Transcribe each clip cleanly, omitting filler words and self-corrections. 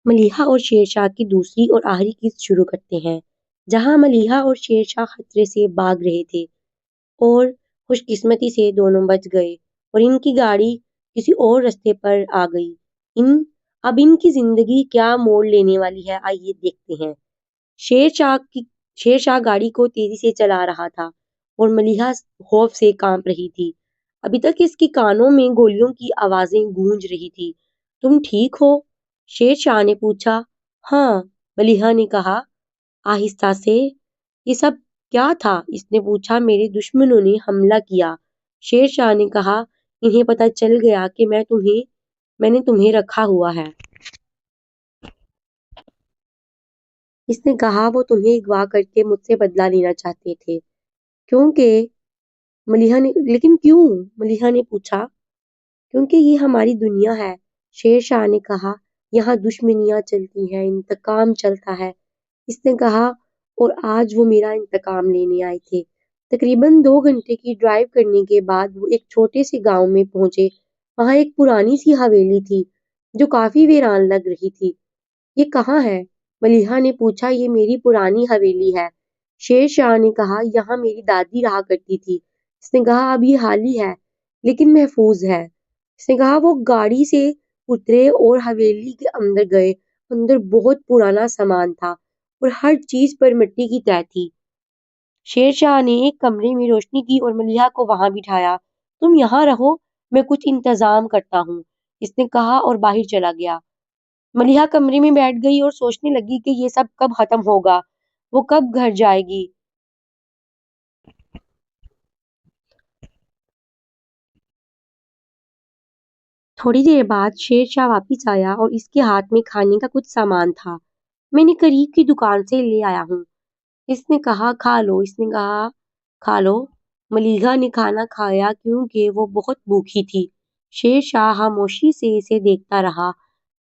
ملیحہ اور شیر شاہ کی دوسری اور آخری قسط شروع کرتے ہیں، جہاں ملیحہ اور شیر شاہ خطرے سے بھاگ رہے تھے اور خوش قسمتی سے دونوں بچ گئے اور ان کی گاڑی کسی اور رستے پر آ گئی۔ اب ان کی زندگی کیا موڑ لینے والی ہے، آئیے دیکھتے ہیں۔ شیر شاہ کی شیر شاہ گاڑی کو تیزی سے چلا رہا تھا اور ملیحہ خوف سے کانپ رہی تھی۔ ابھی تک اس کے کانوں میں گولیوں کی آوازیں گونج رہی تھی۔ تم ٹھیک ہو؟ شیر شاہ نے پوچھا۔ ہاں، ملیحہ نے کہا آہستہ سے۔ یہ سب کیا تھا؟ اس نے پوچھا۔ میرے دشمنوں نے حملہ کیا، شیر شاہ نے کہا۔ انہیں پتہ چل گیا کہ میں نے تمہیں رکھا ہوا ہے۔ اس نے کہا وہ تمہیں اغوا کر کے مجھ سے بدلہ لینا چاہتے تھے۔ لیکن کیوں؟ ملیحہ نے پوچھا۔ کیونکہ یہ ہماری دنیا ہے، شیر شاہ نے کہا۔ یہاں دشمنیاں چلتی ہیں، انتقام چلتا ہے۔ اس نے کہا اور آج وہ میرا انتقام لینے آئے تھے۔ تقریباً 2 گھنٹے کی ڈرائیو کرنے کے بعد وہ ایک چھوٹے سے گاؤں میں پہنچے۔ وہاں ایک پرانی سی حویلی تھی جو کافی ویران لگ رہی تھی۔ یہ کہاں ہے؟ ملیحہ نے پوچھا۔ یہ میری پرانی حویلی ہے، شیر شاہ نے کہا۔ یہاں میری دادی رہا کرتی تھی۔ اس نے کہا اب یہ خالی ہے لیکن محفوظ ہے۔ اس نے کہا وہ گاڑی سے اترے اور حویلی کے اندر گئے۔ اندر بہت پرانا سامان تھا اور ہر چیز پر مٹی کی تہ تھی۔ شیر شاہ نے ایک کمرے میں روشنی کی اور ملیحہ کو وہاں بٹھایا۔ تم یہاں رہو، میں کچھ انتظام کرتا ہوں، اس نے کہا اور باہر چلا گیا۔ ملیحہ کمرے میں بیٹھ گئی اور سوچنے لگی کہ یہ سب کب ختم ہوگا، وہ کب گھر جائے گی۔ تھوڑی دیر بعد شیر شاہ واپس آیا اور اس کے ہاتھ میں کھانے کا کچھ سامان تھا۔ میں نے قریب کی دکان سے لے آیا ہوں، اس نے کہا۔ کھا لو، اس نے کہا۔ کھا لو۔ ملیحہ نے کھانا کھایا کیونکہ وہ بہت بھوکی تھی۔ شیر شاہ خاموشی سے اسے دیکھتا رہا۔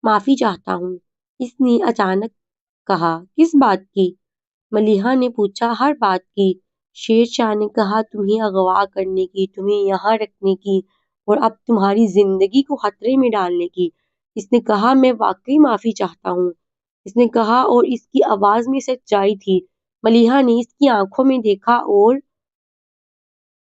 معافی چاہتا ہوں، اس نے اچانک کہا۔ کس بات کی؟ ملیحہ نے پوچھا۔ ہر بات کی، شیر شاہ نے کہا۔ تمہیں اغوا کرنے کی، تمہیں یہاں رکھنے کی اور اب تمہاری زندگی کو خطرے میں ڈالنے کی۔ اس نے کہا میں واقعی معافی چاہتا ہوں، اس نے کہا اور اس کی آواز میں سچائی تھی۔ ملیحہ نے اس کی آنکھوں میں دیکھا اور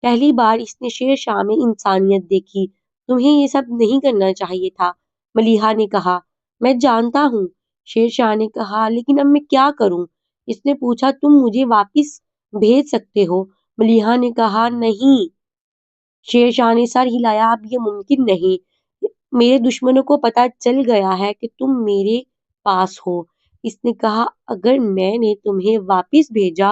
پہلی بار اس نے شیر شاہ میں انسانیت دیکھی۔ تمہیں یہ سب نہیں کرنا چاہیے تھا، ملیحہ نے کہا۔ میں جانتا ہوں، شیر شاہ نے کہا، لیکن اب میں کیا کروں؟ اس نے پوچھا۔ تم مجھے واپس بھیج سکتے ہو، ملیحہ نے کہا۔ نہیں، شیر شاہ نے سر ہلایا۔ اب یہ ممکن نہیں۔ میرے دشمنوں کو پتہ چل گیا ہے کہ تم میرے پاس ہو، اس نے کہا۔ اگر میں نے تمہیں واپس بھیجا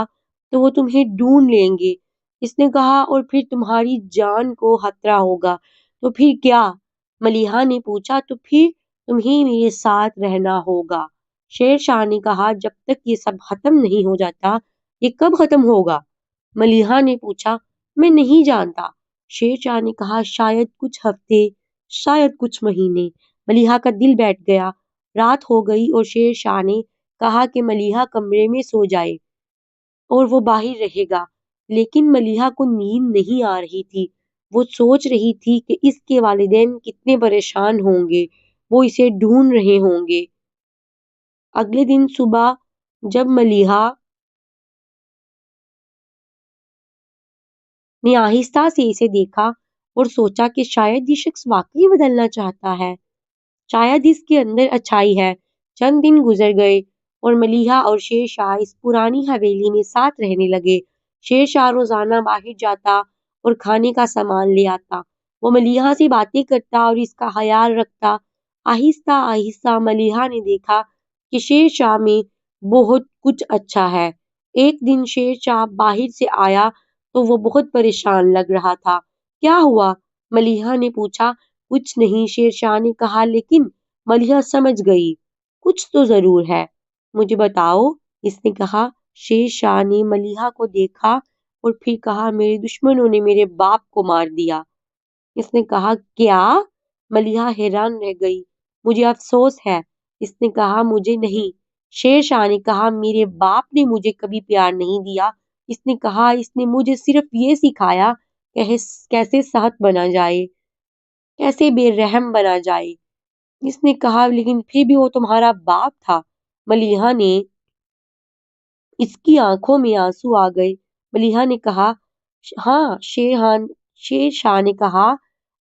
تو وہ تمہیں ڈھونڈ لیں گے، اس نے کہا، اور پھر تمہاری جان کو خطرہ ہوگا۔ تو پھر کیا؟ ملیحہ نے پوچھا۔ تو پھر تمہیں میرے ساتھ رہنا ہوگا، شیر شاہ نے کہا۔ جب تک یہ سب ختم نہیں ہو جاتا۔ یہ کب ختم ہوگا؟ ملیحہ نے پوچھا۔ میں نہیں جانتا، شیر شاہ نے کہا۔ شاید کچھ ہفتے، شاید کچھ مہینے۔ ملیحہ کا دل بیٹھ گیا۔ رات ہو گئی اور شیر شاہ نے کہا کہ ملیحہ کمرے میں سو جائے اور وہ باہر رہے گا، لیکن ملیحہ کو نیند نہیں آ رہی تھی۔ وہ سوچ رہی تھی کہ اس کے والدین کتنے پریشان ہوں گے، وہ اسے ڈھونڈ رہے ہوں گے۔ اگلے دن صبح جب ملیحہ نے آہستہ سے اسے دیکھا اور سوچا کہ شاید یہ شخص واقعی بدلنا چاہتا ہے، شاید اس کے اندر اچھائی ہے۔ چند دن گزر گئے اور ملیحہ اور شیر شاہ اس پرانی حویلی میں ساتھ رہنے لگے۔ شیر شاہ روزانہ باہر جاتا اور کھانے کا سامان لے آتا۔ وہ ملیحہ سے باتیں کرتا اور اس کا خیال رکھتا۔ آہستہ آہستہ ملیحہ نے دیکھا کہ شیر شاہ میں بہت کچھ اچھا ہے۔ ایک دن شیر شاہ باہر سے آیا تو وہ بہت پریشان لگ رہا تھا۔ کیا ہوا؟ ملیحہ نے پوچھا۔ کچھ نہیں، شیر شاہ نے کہا، لیکن ملیحہ سمجھ گئی کچھ تو ضرور ہے۔ مجھے بتاؤ، اس نے کہا۔ شیر شاہ نے ملیحہ کو دیکھا اور پھر کہا، میرے دشمنوں نے میرے باپ کو مار دیا، اس نے کہا۔ کیا؟ ملیحہ حیران رہ گئی۔ مجھے افسوس ہے، اس نے کہا۔ مجھے نہیں، شیر شاہ نے کہا۔ میرے باپ نے مجھے کبھی پیار نہیں دیا، اس نے کہا۔ اس نے مجھے صرف یہ سکھایا کہ کیسے سخت بنا جائے، کیسے بے رحم بنا جائے۔ اس نے کہا لیکن پھر بھی وہ تمہارا باپ تھا۔ ملیحہ نے اس کی آنکھوں میں آنسو آ گئے۔ ملیحہ نے کہا ہاں، شیر شاہ نے کہا،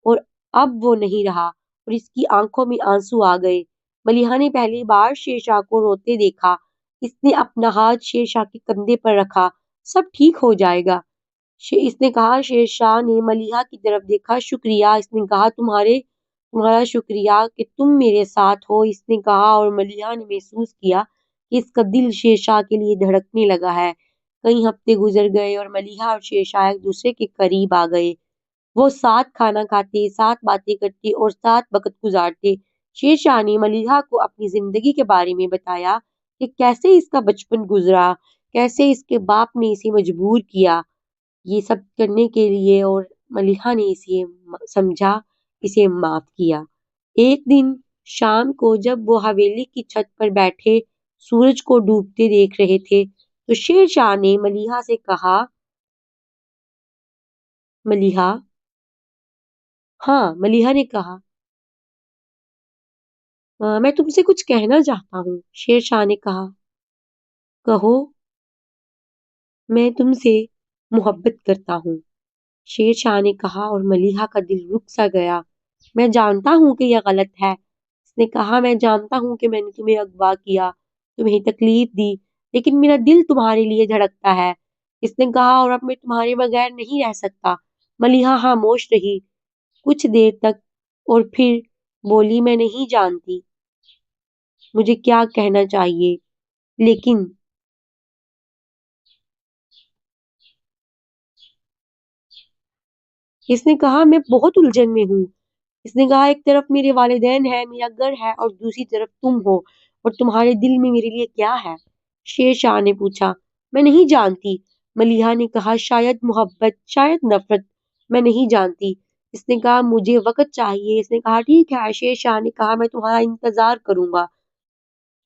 اور اب وہ نہیں رہا اور اس کی آنکھوں میں آنسو آ گئے۔ ملیحہ نے پہلی بار شیر شاہ کو روتے دیکھا۔ اس نے اپنا ہاتھ شیر شاہ کے کندھے پر رکھا۔ سب ٹھیک ہو جائے گا، اس نے کہا۔ شیر شاہ نے ملیحہ کی طرف دیکھا۔ شکریہ، اس نے کہا، تمہارا شکریہ کہ تم میرے ساتھ ہو، اس نے کہا، اور ملیحہ نے محسوس کیا کہ اس کا دل شیر شاہ کے لیے دھڑکنے لگا ہے۔ کئی ہفتے گزر گئے اور ملیحہ اور شیر شاہ ایک دوسرے کے قریب آ گئے۔ وہ ساتھ کھانا کھاتے، ساتھ باتیں کرتے اور ساتھ وقت گزارتے۔ شیر شاہ نے ملیحہ کو اپنی زندگی کے بارے میں بتایا کہ کیسے اس کا بچپن گزرا، کیسے اس کے باپ نے اسے مجبور کیا یہ سب کرنے کے لیے، اور ملیحہ نے اسے سمجھا، اسے معاف کیا۔ ایک دن شام کو جب وہ حویلی کی چھت پر بیٹھے سورج کو ڈوبتے دیکھ رہے تھے تو شیر شاہ نے ملیحہ سے کہا، ملیحہ؟ ہاں، ملیحہ نے کہا، میں تم سے کچھ کہنا چاہتا ہوں۔ شیر شاہ نے کہا، کہو۔ میں تم سے محبت کرتا ہوں، شیر شاہ نے کہا، اور ملیحہ کا دل رک سا گیا۔ میں جانتا ہوں کہ یہ غلط ہے، اس نے کہا، میں جانتا ہوں کہ میں نے تمہیں اغوا کیا، تمہیں تکلیف دی، لیکن میرا دل تمہارے لیے دھڑکتا ہے، اس نے کہا، اور اب میں تمہارے بغیر نہیں رہ سکتا۔ ملیحہ خاموش رہی کچھ دیر تک اور پھر بولی، میں نہیں جانتی مجھے کیا کہنا چاہیے، لیکن اس نے کہا، میں بہت الجھن میں ہوں۔ اس نے کہا، ایک طرف میرے والدین ہیں، میرا گھر ہے، اور دوسری طرف تم ہو، اور تمہارے دل میں میرے لیے کیا ہے؟ شیر شاہ نے پوچھا۔ میں نہیں جانتی، ملیحہ نے کہا، شاید محبت، شاید نفرت، میں نہیں جانتی۔ اس نے کہا، مجھے وقت چاہیے۔ اس نے کہا، ٹھیک ہے۔ شیر شاہ نے کہا، میں تمہارا انتظار کروں گا۔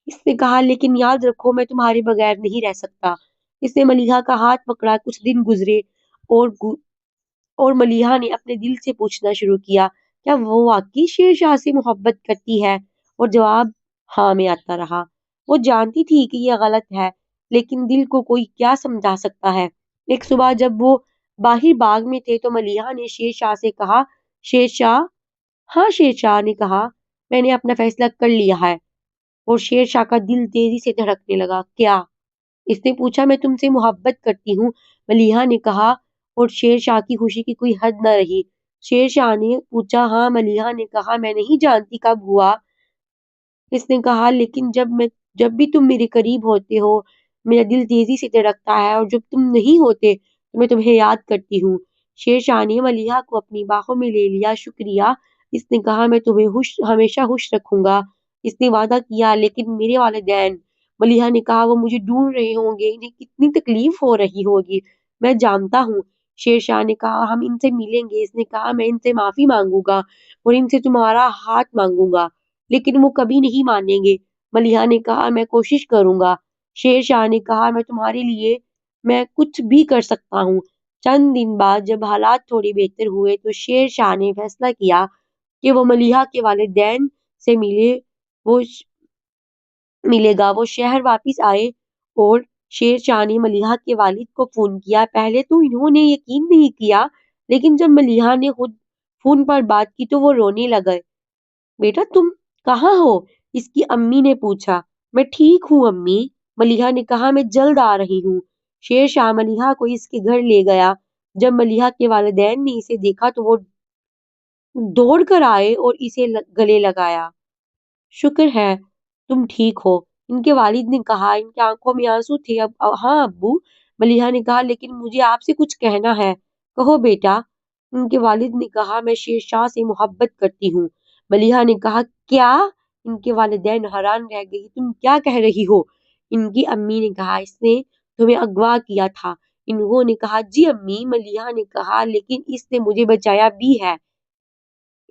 اس نے کہا، لیکن یاد رکھو، میں تمہارے بغیر نہیں رہ سکتا۔ اس نے ملیحہ کا ہاتھ پکڑا۔ کچھ دن گزرے اور اور ملیحہ نے اپنے دل سے پوچھنا شروع کیا، کیا وہ واقعی شیر شاہ سے محبت کرتی ہے؟ اور جواب ہاں میں آتا رہا۔ وہ جانتی تھی کہ یہ غلط ہے، لیکن دل کو کوئی کیا سمجھا سکتا ہے۔ ایک صبح جب وہ باہر باغ میں تھے تو ملیحہ نے شیر شاہ سے کہا، شیر شاہ؟ ہاں، شیر شاہ نے کہا، میں نے اپنا فیصلہ کر لیا ہے۔ اور شیر شاہ کا دل تیزی سے دھڑکنے لگا۔ کیا؟ اس نے پوچھا۔ میں تم سے محبت کرتی ہوں، ملیحہ نے کہا، اور شیر شاہ کی خوشی کی کوئی حد نہ رہی۔ شیر شاہ نے پوچھا، ہاں؟ ملیحہ نے کہا، میں نہیں جانتی کب ہوا۔ اس نے کہا، لیکن جب بھی تم میرے قریب ہوتے ہو میرا دل تیزی سے دھڑکتا ہے، اور جب تم نہیں ہوتے تو میں تمہیں یاد کرتی ہوں۔ شیر شاہ نے ملیحہ کو اپنی باہوں میں لے لیا۔ شکریہ، اس نے کہا، میں تمہیں ہمیشہ خوش رکھوں گا۔ اس نے وعدہ کیا۔ لیکن میرے والدین؟ ملیحہ نے کہا، وہ مجھے ڈھونڈ رہے ہوں گے، انہیں کتنی تکلیف ہو رہی ہوگی۔ میں جانتا ہوں، شیر شاہ نے کہا، ہم ان سے ملیں گے۔ اس نے کہا، میں ان سے معافی مانگوں گا اور ان سے تمہارا ہاتھ مانگوں گا، لیکن وہ کبھی نہیں مانیں گے۔ ملیحہ نے کہا، میں کوشش کروں گا۔ شیر شاہ نے کہا، میں تمہارے لیے میں کچھ بھی کر سکتا ہوں۔ چند دن بعد جب حالات تھوڑے بہتر ہوئے تو شیر شاہ نے فیصلہ کیا کہ وہ ملیحہ کے والدین سے وہ ملے گا۔ وہ شہر واپس آئے اور شیر شاہ نے ملیحہ کے والد کو فون کیا۔ پہلے تو انہوں نے یقین نہیں کیا، لیکن جب ملیحہ نے خود فون پر بات کی تو وہ رونے لگے۔ بیٹا، تم کہاں ہو؟ اس کی امی نے پوچھا۔ میں ٹھیک ہوں امی، ملیحہ نے کہا، میں جلد آ رہی ہوں۔ شیر شاہ ملیحہ کو اس کے گھر لے گیا۔ جب ملیحہ کے والدین نے اسے دیکھا تو وہ دوڑ کر آئے اور اسے گلے لگایا۔ شکر ہے تم ٹھیک ہو، ان کے والد نے کہا۔ ان کی آنکھوں میں آنسو تھے۔ ہاں ابو، ملیحہ نے کہا، لیکن مجھے آپ سے کچھ کہنا ہے۔ کہو بیٹا، ان کے والد نے کہا، میں شیر شاہ سے محبت کرتی ہوں۔ ملیحہ نے کہا، کیا؟ ان کے والدین حیران رہ گئے، تم کیا کہہ رہی ہو؟ ان کی امی نے کہا، اس نے تمہیں اغوا کیا تھا۔ انہوں نے کہا، جی امی۔ ملیحہ نے کہا، لیکن اس نے مجھے بچایا بھی ہے،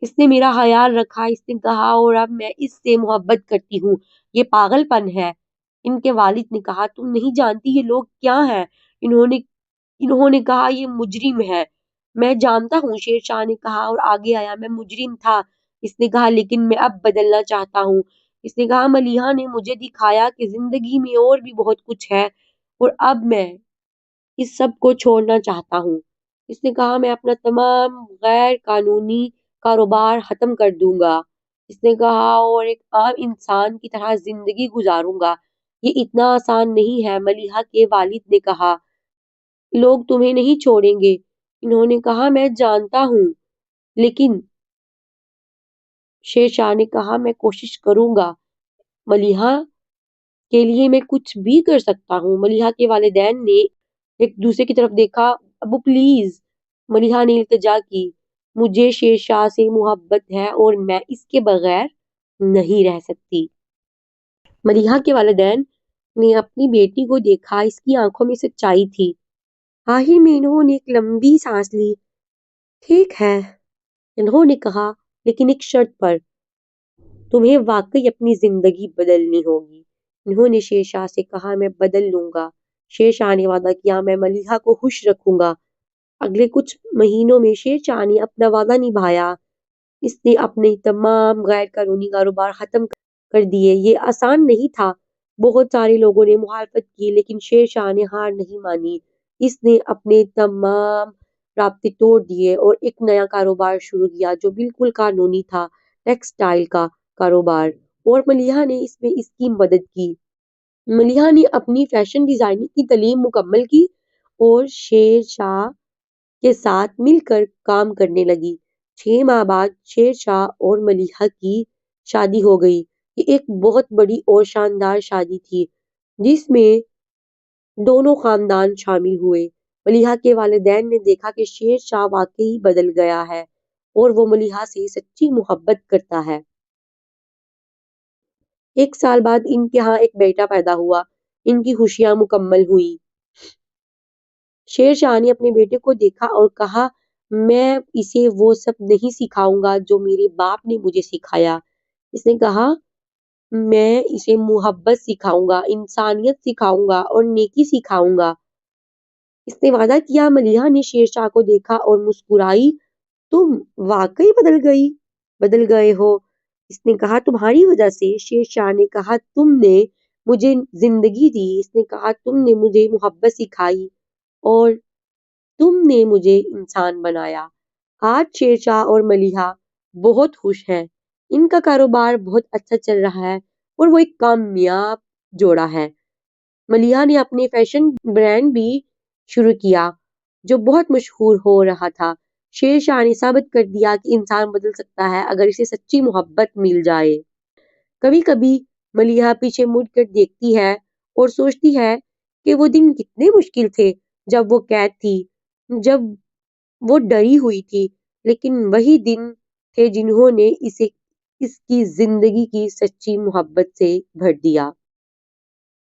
اس نے میرا خیال رکھا، اس نے کہا، اور اب میں اس سے محبت کرتی ہوں۔ یہ پاگل پن ہے۔ ان کے والد نے کہا، تم نہیں جانتی یہ لوگ کیا ہیں؟ انہوں نے کہا، یہ مجرم ہے۔ میں جانتا ہوں، شیر شاہ نے کہا اور آگے آیا، میں مجرم تھا، اس نے کہا لیکن میں اب بدلنا چاہتا ہوں۔ اس نے کہا ملیحہ نے مجھے دکھایا کہ زندگی میں اور بھی بہت کچھ ہے اور اب میں اس سب کو چھوڑنا چاہتا ہوں۔ اس نے کہا میں اپنا تمام غیر قانونی کاروبار ختم کر دوں گا۔ اس نے کہا اور ایک عام انسان کی طرح زندگی گزاروں گا۔ یہ اتنا آسان نہیں ہے، ملیحہ کے والد نے کہا۔ لوگ تمہیں نہیں چھوڑیں گے۔ انہوں نے کہا میں جانتا ہوں، لیکن شیر شاہ نے کہا میں کوشش کروں گا، ملیحہ کے لیے میں کچھ بھی کر سکتا ہوں۔ ملیحہ کے والدین نے ایک دوسرے کی طرف دیکھا۔ ابو پلیز، ملیحہ نے التجا کی، مجھے شیر شاہ سے محبت ہے اور میں اس کے بغیر نہیں رہ سکتی۔ ملیحہ کے والدین نے اپنی بیٹی کو دیکھا، اس کی آنکھوں میں سچائی تھی۔ آخر میں انہوں نے ایک لمبی سانس لی۔ ٹھیک ہے، انہوں نے کہا، لیکن ایک شرط پر، تمہیں واقعی اپنی زندگی بدلنی ہوگی۔ انہوں نے شیر شاہ سے کہا میں بدل لوں گا۔ شیر شاہ نے وعدہ کیا میں ملیحہ کو خوش رکھوں گا۔ اگلے کچھ مہینوں میں شیر شاہ نے اپنا وعدہ نبھایا۔ اس نے اپنے تمام غیر قانونی کاروبار ختم کر دیے۔ یہ آسان نہیں تھا، بہت سارے لوگوں نے مخالفت کی، لیکن شیر شاہ نے ہار نہیں مانی۔ اس نے اپنے تمام رابطے توڑ دیے اور ایک نیا کاروبار شروع کیا جو بالکل قانونی تھا، ٹیکسٹائل کا کاروبار، اور ملیحہ نے اس میں اس کی مدد کی۔ ملیحہ نے اپنی فیشن ڈیزائننگ کی تعلیم مکمل کی اور شیر شاہ کے ساتھ مل کر کام کرنے لگی۔ 6 ماہ بعد شیر شاہ اور ملیحہ کی شادی ہو گئی۔ یہ ایک بہت بڑی اور شاندار شادی تھی جس میں دونوں خاندان شامل ہوئے۔ ملیحہ کے والدین نے دیکھا کہ شیر شاہ واقعی بدل گیا ہے اور وہ ملیحہ سے سچی محبت کرتا ہے۔ 1 سال بعد ان کے ہاں ایک بیٹا پیدا ہوا۔ ان کی خوشیاں مکمل ہوئیں۔ شیر شاہ نے اپنے بیٹے کو دیکھا اور کہا میں اسے وہ سب نہیں سکھاؤں گا جو میرے باپ نے مجھے سکھایا۔ اس نے کہا میں اسے محبت سکھاؤں گا، انسانیت سکھاؤں گا اور نیکی سکھاؤں گا۔ اس نے وعدہ کیا۔ ملیحہ نے شیر شاہ کو دیکھا اور مسکرائی، تم واقعی بدل گئے ہو۔ اس نے کہا تمہاری وجہ سے۔ شیر شاہ نے کہا تم نے مجھے زندگی دی۔ اس نے کہا تم نے مجھے محبت سکھائی اور تم نے مجھے انسان بنایا۔ آج شیر شاہ اور ملیحہ بہت خوش ہیں۔ ان کا کاروبار بہت اچھا چل رہا ہے اور وہ ایک کامیاب جوڑا ہے۔ ملیحہ نے اپنے فیشن برانڈ بھی شروع کیا جو بہت مشہور ہو رہا تھا۔ شیر شاہ نے ثابت کر دیا کہ انسان بدل سکتا ہے اگر اسے سچی محبت مل جائے۔ کبھی کبھی ملیحہ پیچھے مڑ کر دیکھتی ہے اور سوچتی ہے کہ وہ دن کتنے مشکل تھے جب وہ قید تھی، جب وہ ڈری ہوئی تھی، لیکن وہی دن تھے جنہوں نے اسے اس کی زندگی کی سچی محبت سے بھر دیا۔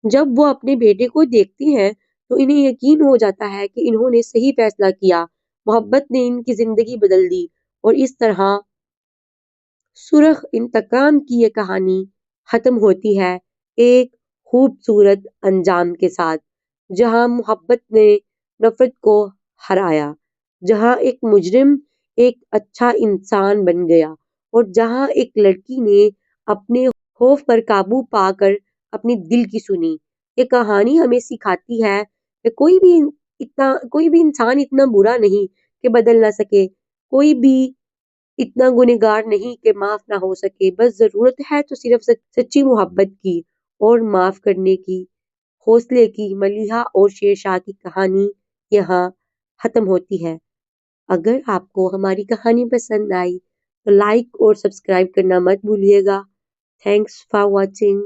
جب وہ اپنے بیٹے کو دیکھتی ہیں تو انہیں یقین ہو جاتا ہے کہ انہوں نے صحیح فیصلہ کیا۔ محبت نے ان کی زندگی بدل دی اور اس طرح سرخ انتقام کی یہ کہانی ختم ہوتی ہے ایک خوبصورت انجام کے ساتھ، جہاں محبت نے نفرت کو ہرایا، جہاں ایک مجرم ایک اچھا انسان بن گیا اور جہاں ایک لڑکی نے اپنے خوف پر قابو پا کر اپنی دل کی سنی۔ یہ کہانی ہمیں سکھاتی ہے کہ کوئی بھی انسان اتنا برا نہیں کہ بدل نہ سکے، کوئی بھی اتنا گنہگار نہیں کہ معاف نہ ہو سکے۔ بس ضرورت ہے تو صرف سچی محبت کی اور معاف کرنے کی، حوصلے کی۔ ملیحہ اور شیر شاہ کی کہانی یہاں ختم ہوتی ہے۔ اگر آپ کو ہماری کہانی پسند آئی تو لائک اور سبسکرائب کرنا مت بھولیے گا۔ Thanks for watching.